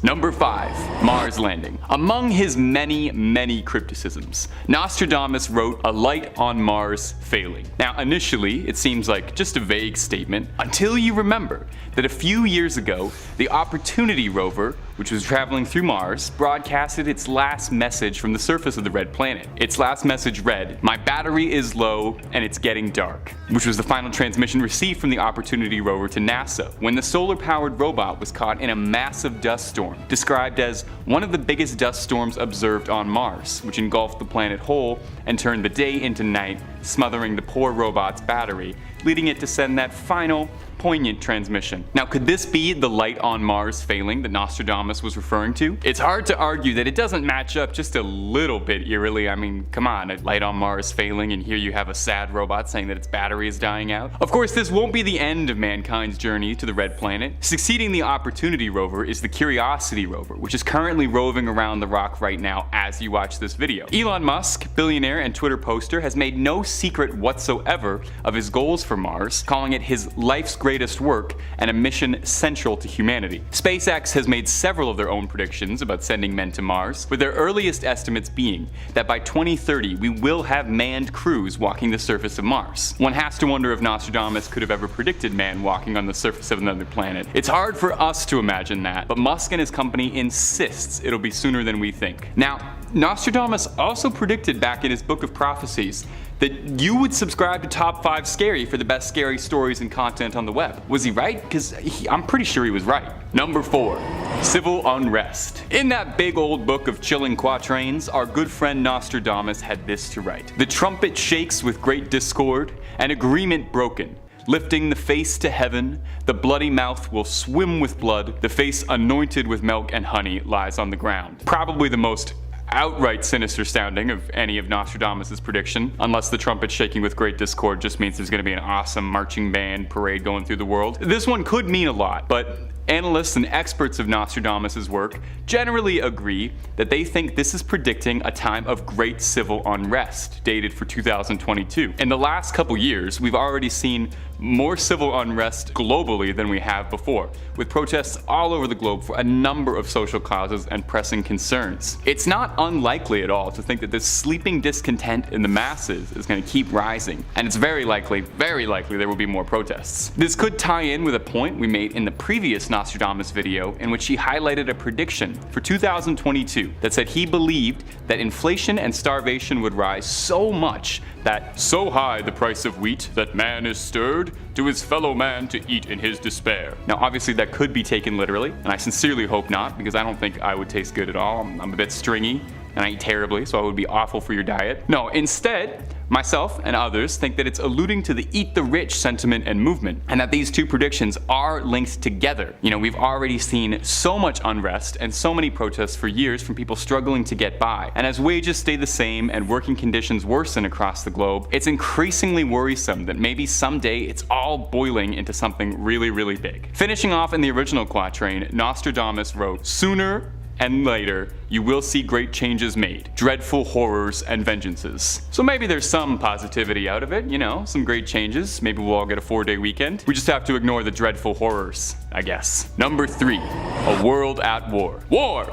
Number 5. Mars landing. Among his many criticisms, Nostradamus wrote a light on Mars failing. Now initially it seems like just a vague statement until you remember that a few years ago the Opportunity rover, which was traveling through Mars, broadcasted its last message from the surface of the red planet. Its last message read, "My battery is low and it's getting dark," which was the final transmission received from the Opportunity rover to NASA when the solar-powered robot was caught in a massive dust storm, described as one of the biggest dust storms observed on Mars, which engulfed the planet whole and turned the day into night, smothering the poor robot's battery, leading it to send that final, poignant transmission. Now, could this be the light on Mars failing that Nostradamus was referring to? It's hard to argue that it doesn't match up just a little bit eerily. I mean, come on, a light on Mars failing, and here you have a sad robot saying that its battery is dying out. Of course, this won't be the end of mankind's journey to the red planet. Succeeding the Opportunity rover is the Curiosity rover, which is currently roving around the rock right now as you watch this video. Elon Musk, billionaire and Twitter poster, has made no secret whatsoever of his goals for Mars, calling it his life's greatest work and a mission central to humanity. SpaceX has made several of their own predictions about sending men to Mars, with their earliest estimates being that by 2030 we will have manned crews walking the surface of Mars. One has to wonder if Nostradamus could have ever predicted man walking on the surface of another planet. It's hard for us to imagine that, but Musk and his company insists it'll be sooner than we think. Now, Nostradamus also predicted back in his book of prophecies that you would subscribe to Top 5 Scary for the best scary stories and content on the web. Was he right? Because I'm pretty sure he was right. Number 4. Civil unrest. In that big old book of chilling quatrains, our good friend Nostradamus had this to write. "The trumpet shakes with great discord, and agreement broken. Lifting the face to heaven, the bloody mouth will swim with blood, the face anointed with milk and honey lies on the ground." Probably the most outright sinister sounding of any of Nostradamus' prediction, unless the trumpet shaking with great discord just means there's going to be an awesome marching band parade going through the world. This one could mean a lot, but analysts and experts of Nostradamus' work generally agree that they think this is predicting a time of great civil unrest, dated for 2022. In the last couple years, we've already seen more civil unrest globally than we have before, with protests all over the globe for a number of social causes and pressing concerns. It's not unlikely at all to think that this sleeping discontent in the masses is going to keep rising, and it's very likely there will be more protests. This could tie in with a point we made in the previous Nostradamus video, in which he highlighted a prediction for 2022 that said he believed that inflation and starvation would rise so much that "so high the price of wheat that man is stirred to his fellow man to eat in his despair." Now obviously that could be taken literally, and I sincerely hope not, because I don't think I would taste good at all. I'm a bit stringy and I eat terribly, so I would be awful for your diet. No, instead, myself and others think that it's alluding to the eat the rich sentiment and movement, and that these two predictions are linked together. You know, we've already seen so much unrest and so many protests for years from people struggling to get by, and as wages stay the same and working conditions worsen across the globe, it's increasingly worrisome that maybe someday it's all boiling into something really big. Finishing off in the original quatrain, Nostradamus wrote, "Sooner and later, you will see great changes made, dreadful horrors and vengeances." So maybe there's some positivity out of it, you know, some great changes. Maybe we'll all get a 4-day weekend. We just have to ignore the dreadful horrors, I guess. Number 3. A world at war. War!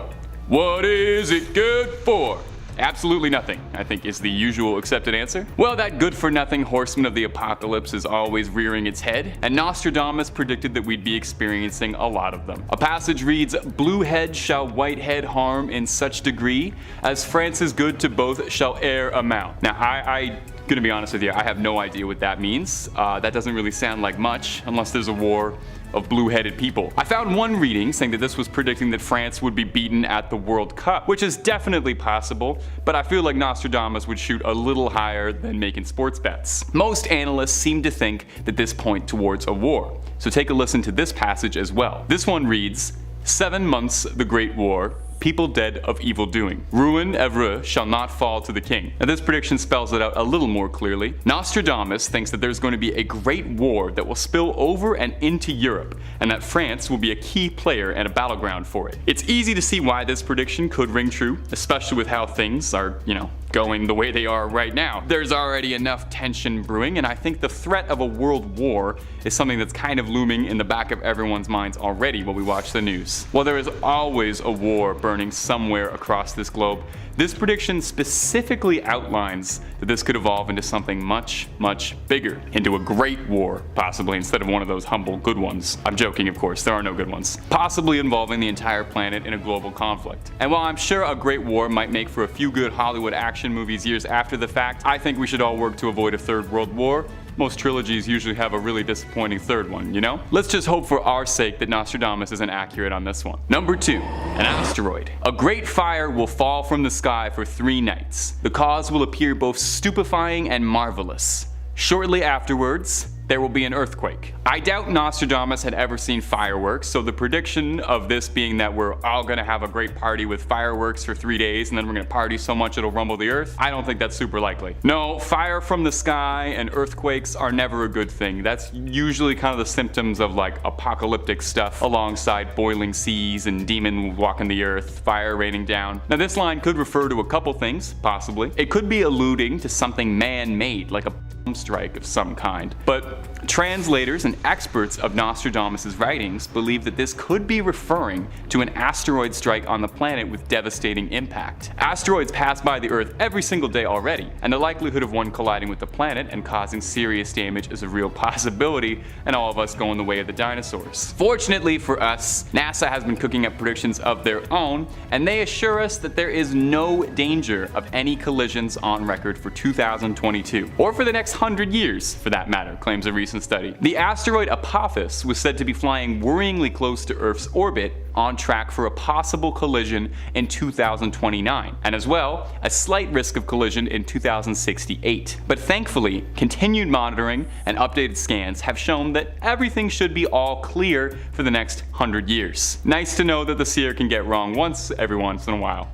What is it good for? Absolutely nothing, I think, is the usual accepted answer. Well, that good-for-nothing horseman of the apocalypse is always rearing its head, and Nostradamus predicted that we'd be experiencing a lot of them. A passage reads, "Blue head shall white head harm in such degree, as France's good to both shall e'er amount." Now, I gonna be honest with you, I have no idea what that means. That doesn't really sound like much, unless there's a war of blue-headed people. I found one reading saying that this was predicting that France would be beaten at the World Cup, which is definitely possible, but I feel like Nostradamus would shoot a little higher than making sports bets. Most analysts seem to think that this points towards a war, so take a listen to this passage as well. This one reads, 7 months the Great War, people dead of evil doing. Ruin ever shall not fall to the king. Now this prediction spells it out a little more clearly. Nostradamus thinks that there's going to be a great war that will spill over and into Europe, and that France will be a key player and a battleground for it. It's easy to see why this prediction could ring true, especially with how things are, going the way they are right now. There's already enough tension brewing, and I think the threat of a world war is something that's kind of looming in the back of everyone's minds already when we watch the news. While there is always a war burning somewhere across this globe, this prediction specifically outlines that this could evolve into something much, much bigger. Into a great war, possibly, instead of one of those humble good ones. I'm joking, of course, there are no good ones. Possibly involving the entire planet in a global conflict. And while I'm sure a great war might make for a few good Hollywood action movies years after the fact, I think we should all work to avoid a third world war. Most trilogies usually have a really disappointing third one, Let's just hope for our sake that Nostradamus isn't accurate on this one. Number 2. An asteroid. A great fire will fall from the sky for 3 nights. The cause will appear both stupefying and marvelous. Shortly afterwards, there will be an earthquake. I doubt Nostradamus had ever seen fireworks, so the prediction of this being that we're all gonna have a great party with fireworks for 3 days and then we're gonna party so much it'll rumble the earth, I don't think that's super likely. No, fire from the sky and earthquakes are never a good thing. That's usually kind of the symptoms of like apocalyptic stuff alongside boiling seas and demon walking the earth, fire raining down. Now this line could refer to a couple things, possibly. It could be alluding to something man-made, like a strike of some kind. But translators and experts of Nostradamus' writings believe that this could be referring to an asteroid strike on the planet with devastating impact. Asteroids pass by the Earth every single day already, and the likelihood of one colliding with the planet and causing serious damage is a real possibility, and all of us going the way of the dinosaurs. Fortunately for us, NASA has been cooking up predictions of their own, and they assure us that there is no danger of any collisions on record for 2022, or for the next 100 years, for that matter, claims a recent study. The asteroid Apophis was said to be flying worryingly close to Earth's orbit, on track for a possible collision in 2029, and as well, a slight risk of collision in 2068. But thankfully, continued monitoring and updated scans have shown that everything should be all clear for the next 100 years. Nice to know that the seer can get wrong every once in a while,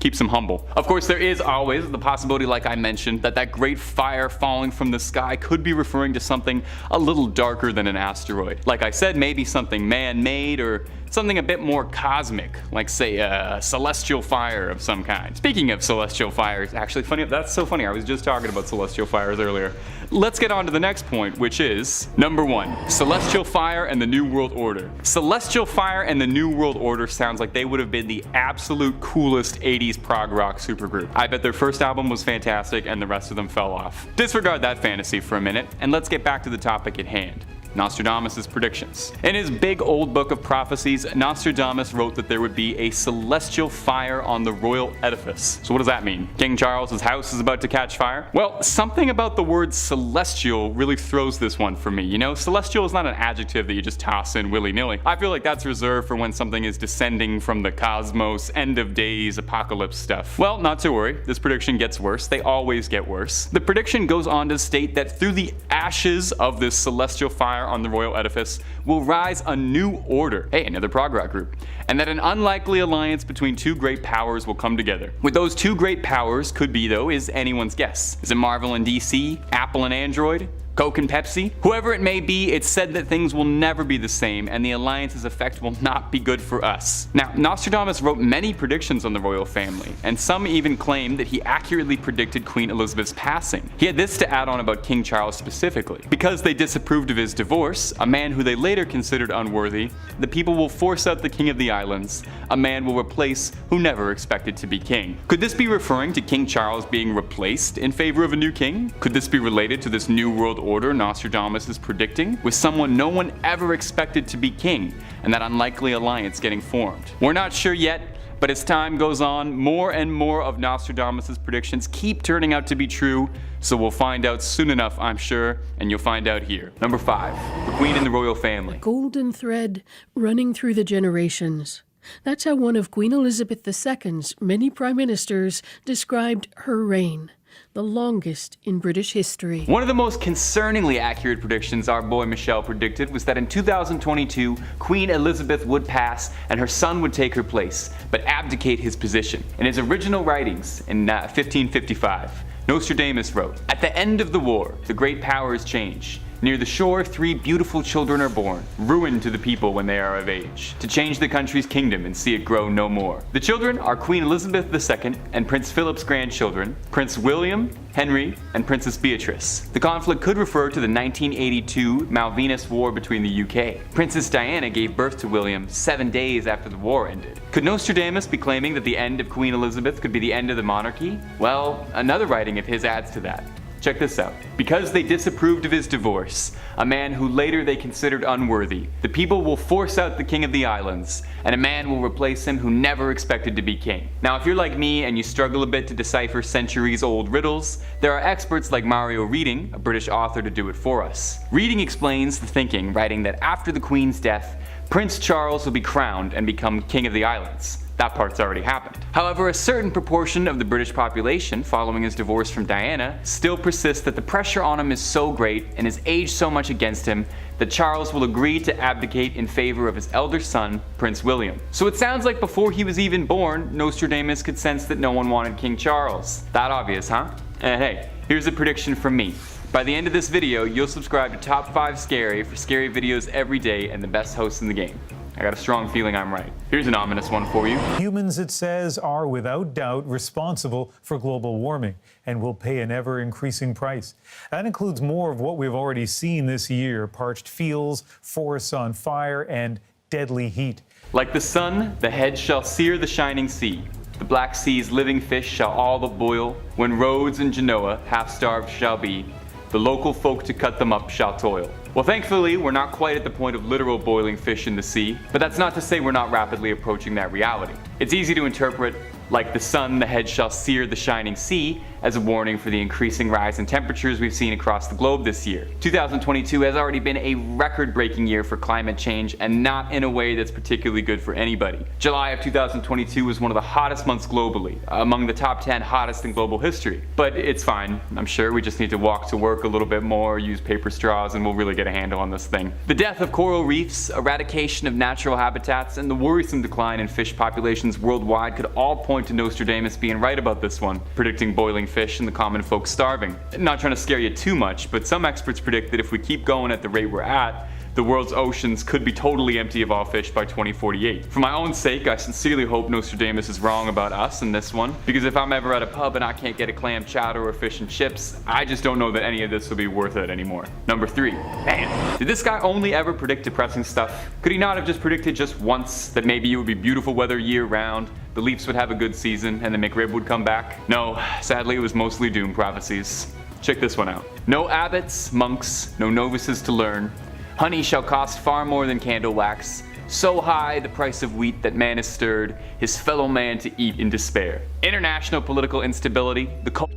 Keeps them humble. Of course, there is always the possibility, like I mentioned, that great fire falling from the sky could be referring to something a little darker than an asteroid. Like I said, maybe something man-made or something a bit more cosmic, like say a celestial fire of some kind. Speaking of celestial fires, actually funny, that's so funny, I was just talking about celestial fires earlier. Let's get on to the next point, which is number 1, Celestial Fire and the New World Order. Celestial Fire and the New World Order sounds like they would have been the absolute coolest 80s prog rock supergroup. I bet their first album was fantastic and the rest of them fell off. Disregard that fantasy for a minute, and let's get back to the topic at hand. Nostradamus' predictions. In his big old book of prophecies, Nostradamus wrote that there would be a celestial fire on the royal edifice. So what does that mean? King Charles's house is about to catch fire? Well, something about the word celestial really throws this one for me. Celestial is not an adjective that you just toss in willy-nilly. I feel like that's reserved for when something is descending from the cosmos, end of days, apocalypse stuff. Well, not to worry, this prediction gets worse. They always get worse. The prediction goes on to state that through the ashes of this celestial fire on the royal edifice will rise a new order, hey, another prog rock group, and that an unlikely alliance between 2 great powers will come together. What those 2 great powers could be, though, is anyone's guess. Is it Marvel and DC? Apple and Android? Coke and Pepsi? Whoever it may be, it's said that things will never be the same and the alliance's effect will not be good for us. Now, Nostradamus wrote many predictions on the royal family, and some even claim that he accurately predicted Queen Elizabeth's passing. He had this to add on about King Charles specifically. Because they disapproved of his divorce, a man who they later considered unworthy, the people will force out the king of the islands. A man will replace who never expected to be king. Could this be referring to King Charles being replaced in favor of a new king? Could this be related to this new world order Nostradamus is predicting, with someone no one ever expected to be king, and that unlikely alliance getting formed? We're not sure yet, but as time goes on, more and more of Nostradamus' predictions keep turning out to be true, so we'll find out soon enough, I'm sure, and you'll find out here. Number 5, the Queen and the Royal Family. A golden thread running through the generations. That's how one of Queen Elizabeth II's many prime ministers described her reign. the longest in British history. One of the most concerningly accurate predictions our boy Michelle predicted was that in 2022, Queen Elizabeth would pass and her son would take her place, but abdicate his position. In his original writings in 1555, Nostradamus wrote, "At the end of the war, the great powers change. Near the shore, 3 beautiful children are born, ruin to the people when they are of age, to change the country's kingdom and see it grow no more. The children are Queen Elizabeth II and Prince Philip's grandchildren, Prince William, Henry, and Princess Beatrice." The conflict could refer to the 1982 Malvinas War between the UK. Princess Diana gave birth to William 7 days after the war ended. Could Nostradamus be claiming that the end of Queen Elizabeth could be the end of the monarchy? Well, another writing of his adds to that. Check this out. Because they disapproved of his divorce, a man who later they considered unworthy, the people will force out the king of the islands, and a man will replace him who never expected to be king. Now, if you're like me and you struggle a bit to decipher centuries-old riddles, there are experts like Mario Reading, a British author, to do it for us. Reading explains the thinking, writing that after the Queen's death, Prince Charles will be crowned and become king of the islands. That part's already happened. However, a certain proportion of the British population, following his divorce from Diana, still persists that the pressure on him is so great and his age so much against him that Charles will agree to abdicate in favor of his elder son, Prince William. So it sounds like before he was even born, Nostradamus could sense that no one wanted King Charles. That obvious, huh? And hey, here's a prediction from me. By the end of this video, you'll subscribe to Top 5 Scary for scary videos every day and the best hosts in the game. I got a strong feeling I'm right. Here's an ominous one for you. Humans, it says, are without doubt responsible for global warming and will pay an ever-increasing price. That includes more of what we've already seen this year: parched fields, forests on fire, and deadly heat. Like the sun, the head shall sear the shining sea. The Black Sea's living fish shall all boil. When Rhodes and Genoa half-starved shall be, the local folk to cut them up shall toil. Well, thankfully, we're not quite at the point of literal boiling fish in the sea, but that's not to say we're not rapidly approaching that reality. It's easy to interpret, like the sun, the head shall sear the shining sea, as a warning for the increasing rise in temperatures we've seen across the globe this year. 2022 has already been a record-breaking year for climate change, and not in a way that's particularly good for anybody. July of 2022 was one of the hottest months globally, among the top 10 hottest in global history. But it's fine, I'm sure. We just need to walk to work a little bit more, use paper straws, and we'll really get a handle on this thing. The death of coral reefs, eradication of natural habitats, and the worrisome decline in fish populations worldwide could all point to Nostradamus being right about this one, predicting boiling fish and the common folk starving. Not trying to scare you too much, but some experts predict that if we keep going at the rate we're at, the world's oceans could be totally empty of all fish by 2048. For my own sake, I sincerely hope Nostradamus is wrong about us in this one, because if I'm ever at a pub and I can't get a clam chowder or fish and chips, I just don't know that any of this will be worth it anymore. Number 3. Man, did this guy only ever predict depressing stuff? Could he not have just predicted just once that maybe it would be beautiful weather year round, the Leafs would have a good season, and the McRib would come back? No, sadly it was mostly doom prophecies. Check this one out. No abbots, monks, no novices to learn. Honey shall cost far more than candle wax. So high the price of wheat that man is stirred, his fellow man to eat in despair. International political instability, the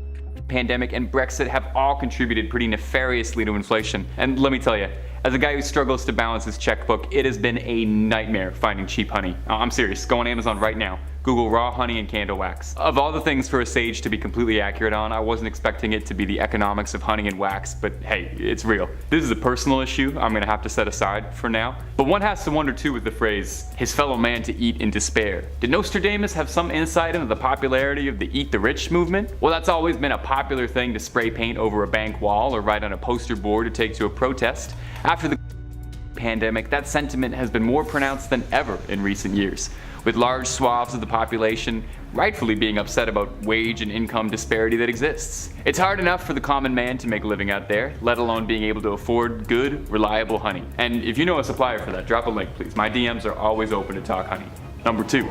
pandemic, and Brexit have all contributed pretty nefariously to inflation. And let me tell you, as a guy who struggles to balance his checkbook, it has been a nightmare finding cheap honey. I'm serious, go on Amazon right now. Google raw honey and candle wax. Of all the things for a sage to be completely accurate on, I wasn't expecting it to be the economics of honey and wax, but hey, it's real. This is a personal issue I'm gonna have to set aside for now. But one has to wonder too with the phrase, his fellow man to eat in despair. Did Nostradamus have some insight into the popularity of the Eat the Rich movement? Well, that's always been a popular thing to spray paint over a bank wall or write on a poster board to take to a protest. After the pandemic, that sentiment has been more pronounced than ever in recent years, with large swaths of the population rightfully being upset about wage and income disparity that exists. It's hard enough for the common man to make a living out there, let alone being able to afford good, reliable honey. And if you know a supplier for that, drop a link please. My DMs are always open to talk honey. Number 2.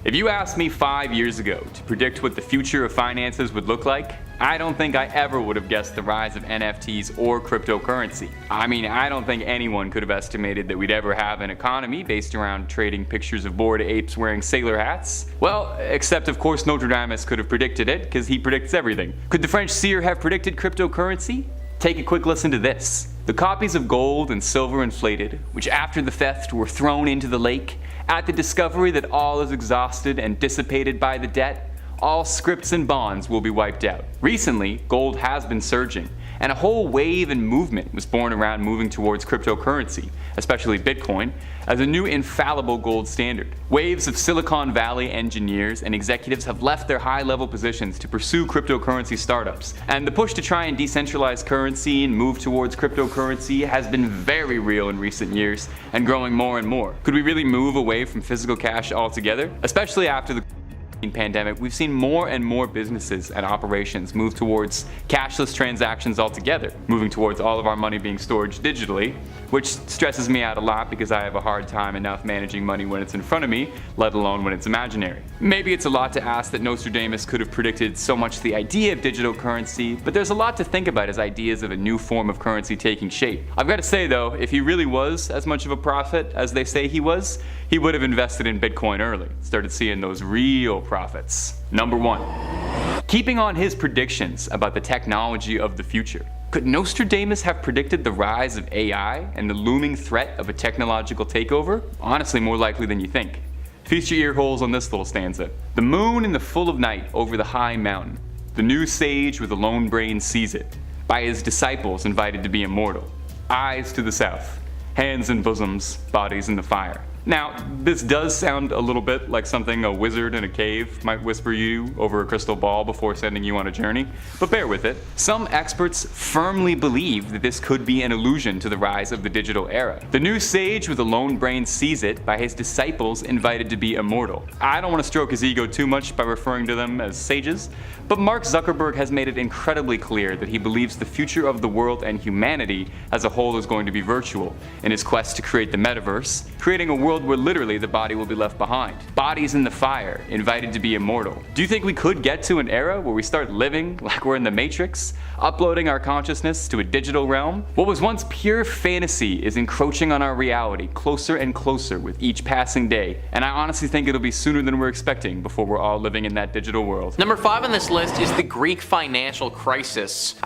If you asked me 5 years ago to predict what the future of finances would look like, I don't think I ever would have guessed the rise of NFTs or cryptocurrency. I mean, I don't think anyone could have estimated that we'd ever have an economy based around trading pictures of bored apes wearing sailor hats. Well, except of course Nostradamus could have predicted it, because he predicts everything. Could the French seer have predicted cryptocurrency? Take a quick listen to this. The copies of gold and silver inflated, which after the theft were thrown into the lake, at the discovery that all is exhausted and dissipated by the debt, all scripts and bonds will be wiped out. Recently, gold has been surging, and a whole wave and movement was born around moving towards cryptocurrency, especially Bitcoin, as a new infallible gold standard. Waves of Silicon Valley engineers and executives have left their high-level positions to pursue cryptocurrency startups, and the push to try and decentralize currency and move towards cryptocurrency has been very real in recent years and growing more and more. Could we really move away from physical cash altogether? Especially after the pandemic, we've seen more and more businesses and operations move towards cashless transactions altogether, moving towards all of our money being stored digitally, which stresses me out a lot because I have a hard time enough managing money when it's in front of me, let alone when it's imaginary. Maybe it's a lot to ask that Nostradamus could have predicted so much the idea of digital currency, but there's a lot to think about as ideas of a new form of currency taking shape. I've got to say though, if he really was as much of a prophet as they say he was, he would have invested in Bitcoin early, started seeing those real profits. Number 1. Keeping on his predictions about the technology of the future. Could Nostradamus have predicted the rise of AI and the looming threat of a technological takeover? Honestly, more likely than you think. Feast your ear holes on this little stanza. The moon in the full of night over the high mountain. The new sage with a lone brain sees it. By his disciples invited to be immortal. Eyes to the south. Hands in bosoms, bodies in the fire. Now, this does sound a little bit like something a wizard in a cave might whisper you over a crystal ball before sending you on a journey, but bear with it. Some experts firmly believe that this could be an allusion to the rise of the digital era. The new sage with a lone brain sees it by his disciples invited to be immortal. I don't want to stroke his ego too much by referring to them as sages, but Mark Zuckerberg has made it incredibly clear that he believes the future of the world and humanity as a whole is going to be virtual in his quest to create the metaverse, creating a world where literally the body will be left behind. Bodies in the fire, invited to be immortal. Do you think we could get to an era where we start living like we're in the Matrix, uploading our consciousness to a digital realm? What was once pure fantasy is encroaching on our reality closer and closer with each passing day, and I honestly think it'll be sooner than we're expecting before we're all living in that digital world. Number 5 on this list is the Greek financial crisis.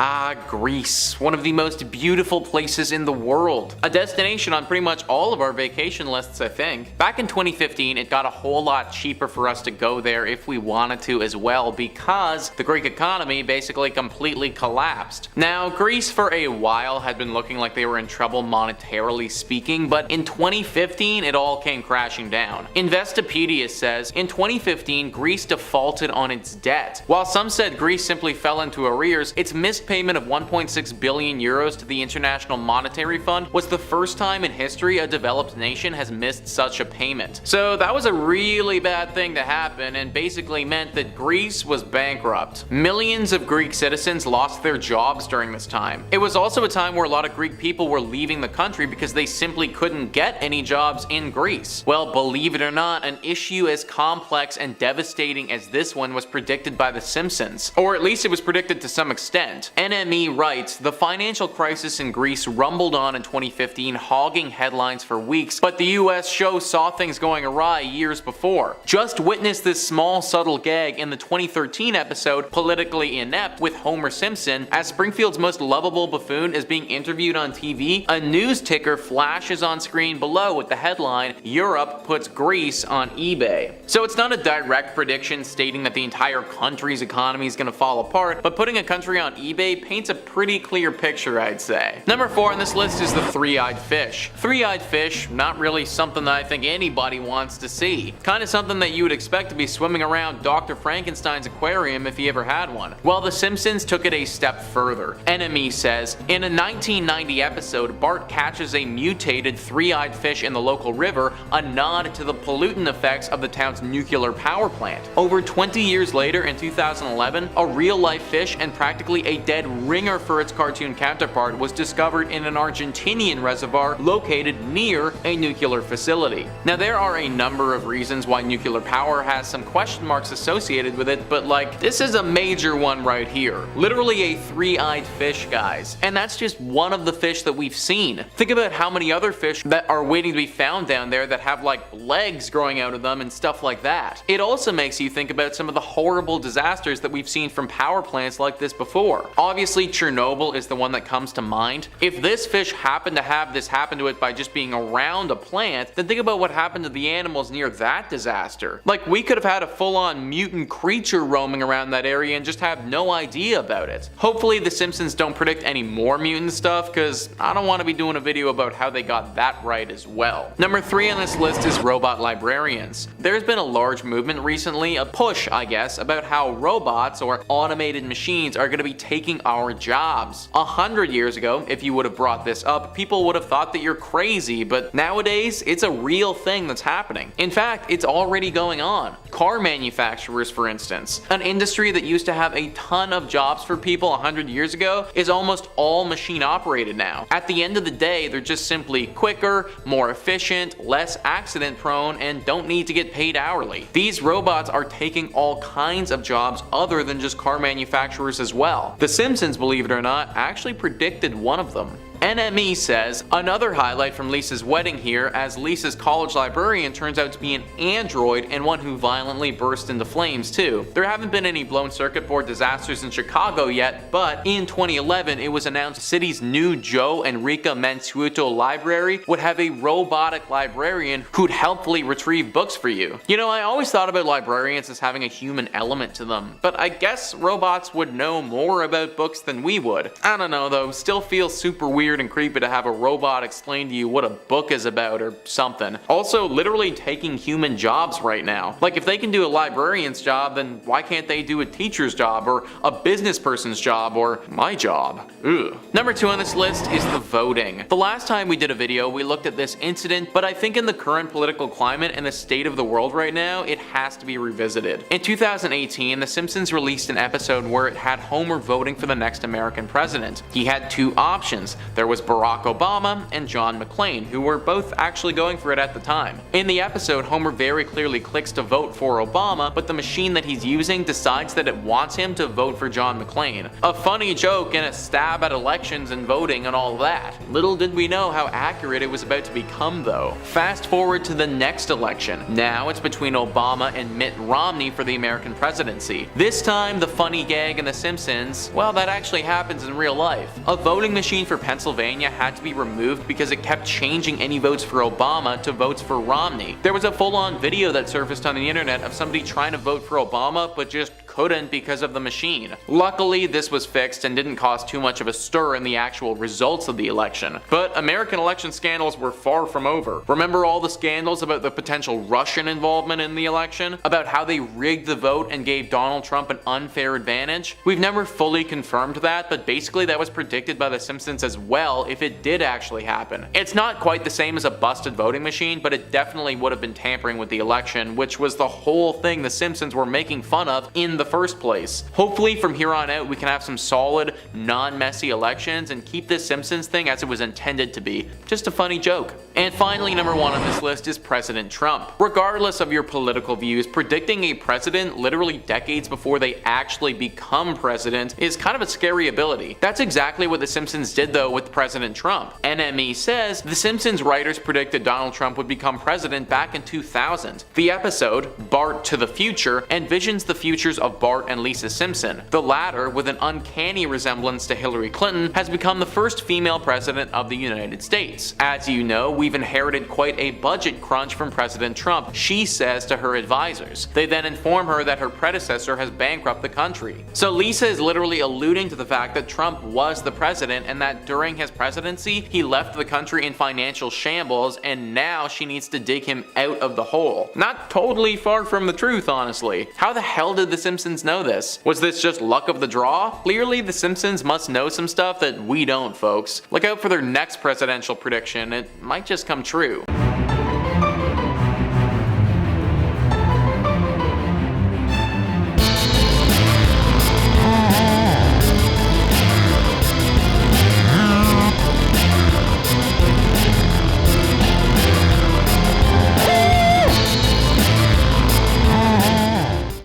Greece, one of the most beautiful places in the world. A destination on pretty much all of our vacation lists, I think. Back in 2015, it got a whole lot cheaper for us to go there if we wanted to as well, because the Greek economy basically completely collapsed. Now, Greece for a while had been looking like they were in trouble monetarily speaking, but in 2015, it all came crashing down. Investopedia says, in 2015, Greece defaulted on its debt. While some said Greece simply fell into arrears, its missed payment of 1.6 billion euros to the International Monetary Fund was the first time in history a developed nation has missed such a payment. So that was a really bad thing to happen and basically meant that Greece was bankrupt. Millions of Greek citizens lost their jobs during this time. It was also a time where a lot of Greek people were leaving the country because they simply couldn't get any jobs in Greece. Well, believe it or not, an issue as complex and devastating as this one was predicted by The Simpsons. Or at least it was predicted to some extent. NME writes, the financial crisis in Greece rumbled on in 2015, hogging headlines for weeks, but the US show saw things going awry years before. Just witness this small subtle gag in the 2013 episode Politically Inept with Homer Simpson. As Springfield's most lovable buffoon is being interviewed on TV, a news ticker flashes on screen below with the headline, Europe puts Greece on eBay. So it's not a direct prediction stating that the entire country's economy is going to fall apart, but putting a country on eBay paints a pretty clear picture, I'd say. Number 4 on this list is the three-eyed fish. Three-eyed fish, not really something that I think anybody wants to see. Kinda something that you would expect to be swimming around Dr. Frankenstein's aquarium if he ever had one. Well, The Simpsons took it a step further. NME says, in a 1990 episode, Bart catches a mutated three-eyed fish in the local river, a nod to the pollutant effects of the town's nuclear power plant. Over 20 years later, in 2011, a real-life fish and practically a dead ringer for its cartoon counterpart was discovered in an Argentinian reservoir located near a nuclear facility. Now, there are a number of reasons why nuclear power has some question marks associated with it, but like, this is a major one right here. Literally a three-eyed fish, guys. And that's just one of the fish that we've seen. Think about how many other fish that are waiting to be found down there that have like legs growing out of them and stuff like that. It also makes you think about some of the horrible disasters that we've seen from power plants like this before. Obviously, Chernobyl is the one that comes to mind. If this fish happened to have this happen to it by just being around a plant, then and think about what happened to the animals near that disaster. Like, we could have had a full-on mutant creature roaming around that area and just have no idea about it. Hopefully the Simpsons don't predict any more mutant stuff, cause I don't want to be doing a video about how they got that right as well. Number 3 on this list is robot librarians. There's been a large movement recently, a push I guess, about how robots or automated machines are going to be taking our jobs. 100 years ago, if you would have brought this up, people would have thought that you're crazy, but nowadays it's a real thing that's happening. In fact, it's already going on. Car manufacturers, for instance, an industry that used to have a ton of jobs for people 100 years ago, is almost all machine operated now. At the end of the day, they're just simply quicker, more efficient, less accident prone, and don't need to get paid hourly. These robots are taking all kinds of jobs other than just car manufacturers as well. The Simpsons, believe it or not, actually predicted one of them. NME says, another highlight from Lisa's wedding here, as Lisa's college librarian turns out to be an android and one who violently burst into flames too. There haven't been any blown circuit board disasters in Chicago yet, but in 2011 it was announced the city's new Joe Enrica Mansueto library would have a robotic librarian who'd helpfully retrieve books for you. You know, I always thought about librarians as having a human element to them, but I guess robots would know more about books than we would. I don't know though, still feels super weird and creepy to have a robot explain to you what a book is about or something. Also, literally taking human jobs right now. Like, if they can do a librarian's job, then why can't they do a teacher's job or a business person's job or my job? Ugh. Number 2 on this list is the voting. The last time we did a video, we looked at this incident, but I think in the current political climate and the state of the world right now, it has to be revisited. In 2018, The Simpsons released an episode where it had Homer voting for the next American president. He had 2 options. There was Barack Obama and John McClane, who were both actually going for it at the time. In the episode, Homer very clearly clicks to vote for Obama, but the machine that he's using decides that it wants him to vote for John McClane. A funny joke and a stab at elections and voting and all that. Little did we know how accurate it was about to become though. Fast forward to the next election. Now it's between Obama and Mitt Romney for the American presidency. This time, the funny gag in The Simpsons, well, that actually happens in real life. A voting machine for Pennsylvania had to be removed because it kept changing any votes for Obama to votes for Romney. There was a full-on video that surfaced on the internet of somebody trying to vote for Obama but just couldn't because of the machine. Luckily, this was fixed and didn't cause too much of a stir in the actual results of the election. But American election scandals were far from over. Remember all the scandals about the potential Russian involvement in the election? About how they rigged the vote and gave Donald Trump an unfair advantage? We've never fully confirmed that, but basically that was predicted by The Simpsons as well if it did actually happen. It's not quite the same as a busted voting machine, but it definitely would have been tampering with the election, which was the whole thing The Simpsons were making fun of in the first place. Hopefully from here on out we can have some solid, non-messy elections and keep this Simpsons thing as it was intended to be. Just a funny joke. And finally, number 1 on this list is President Trump. Regardless of your political views, predicting a president literally decades before they actually become president is kind of a scary ability. That's exactly what The Simpsons did though with President Trump. NME says The Simpsons writers predicted Donald Trump would become president back in 2000. The episode, Bart to the Future, envisions the futures of Bart and Lisa Simpson. The latter, with an uncanny resemblance to Hillary Clinton, has become the first female president of the United States. As you know, we've inherited quite a budget crunch from President Trump, she says to her advisors. They then inform her that her predecessor has bankrupted the country. So Lisa is literally alluding to the fact that Trump was the president and that during his presidency, he left the country in financial shambles and now she needs to dig him out of the hole. Not totally far from the truth, honestly. How the hell did The Simpsons know this? Was this just luck of the draw? Clearly, The Simpsons must know some stuff that we don't, folks. Look out for their next presidential prediction, it might just come true.